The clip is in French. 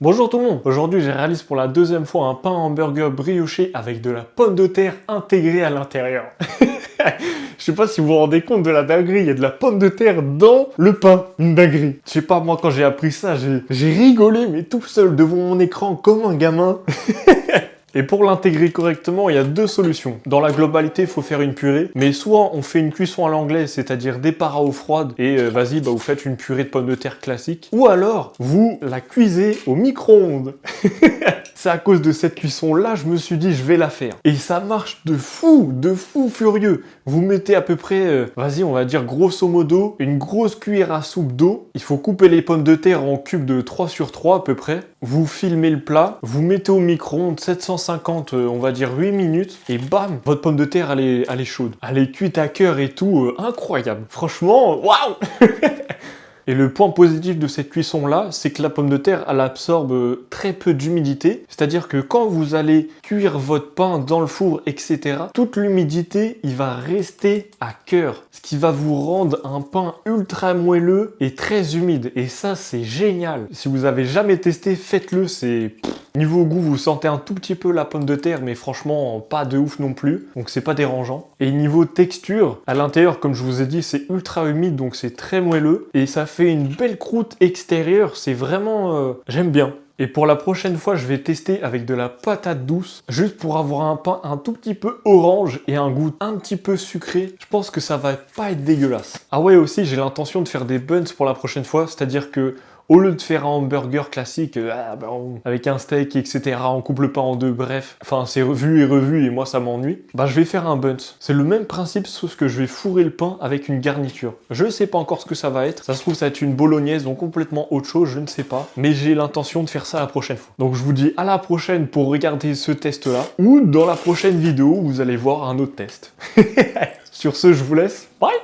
Bonjour tout le monde, aujourd'hui j'ai réalisé pour la deuxième fois un pain hamburger brioché avec de la pomme de terre intégrée à l'intérieur. Je sais pas si vous vous rendez compte de la dinguerie, il y a de la pomme de terre dans le pain, une dinguerie. Je sais pas, moi quand j'ai appris ça, j'ai rigolé mais tout seul devant mon écran comme un gamin. Et pour l'intégrer correctement, il y a deux solutions. Dans la globalité, il faut faire une purée, mais soit on fait une cuisson à l'anglaise, c'est-à-dire départ à eau froide, et vas-y, vous faites une purée de pommes de terre classique, ou alors vous la cuisez au micro-ondes. C'est à cause de cette cuisson-là, je me suis dit, je vais la faire. Et ça marche de fou furieux. Vous mettez à peu près, vas-y, on va dire grosso modo, une grosse cuillère à soupe d'eau. Il faut couper les pommes de terre en cubes de 3 sur 3 à peu près. Vous filmez le plat, vous mettez au micro-ondes 750, on va dire 8 minutes, et bam, votre pomme de terre, elle est chaude. Elle est cuite à cœur et tout, incroyable. Franchement, waouh. Et le point positif de cette cuisson-là, c'est que la pomme de terre, elle absorbe très peu d'humidité. C'est-à-dire que quand vous allez cuire votre pain dans le four, etc., toute l'humidité, il va rester à cœur. Ce qui va vous rendre un pain ultra moelleux et très humide. Et ça, c'est génial. Si vous avez jamais testé, faites-le, c'est... Niveau goût, vous sentez un tout petit peu la pomme de terre, mais franchement, pas de ouf non plus. Donc c'est pas dérangeant. Et niveau texture, à l'intérieur, comme je vous ai dit, c'est ultra humide, donc c'est très moelleux. Et ça fait une belle croûte extérieure, c'est vraiment... j'aime bien. Et pour la prochaine fois, je vais tester avec de la patate douce, juste pour avoir un pain un tout petit peu orange et un goût un petit peu sucré. Je pense que ça va pas être dégueulasse. Ah ouais, aussi, j'ai l'intention de faire des buns pour la prochaine fois, c'est-à-dire que au lieu de faire un hamburger classique avec un steak, etc., on coupe le pain en deux, bref, enfin c'est revu et moi ça m'ennuie, je vais faire un buns. C'est le même principe sauf que je vais fourrer le pain avec une garniture. Je sais pas encore ce que ça va être, ça se trouve ça va être une bolognaise, donc complètement autre chose, je ne sais pas, mais j'ai l'intention de faire ça la prochaine fois. Donc je vous dis à la prochaine pour regarder ce test-là, ou dans la prochaine vidéo vous allez voir un autre test. Sur ce, je vous laisse, bye.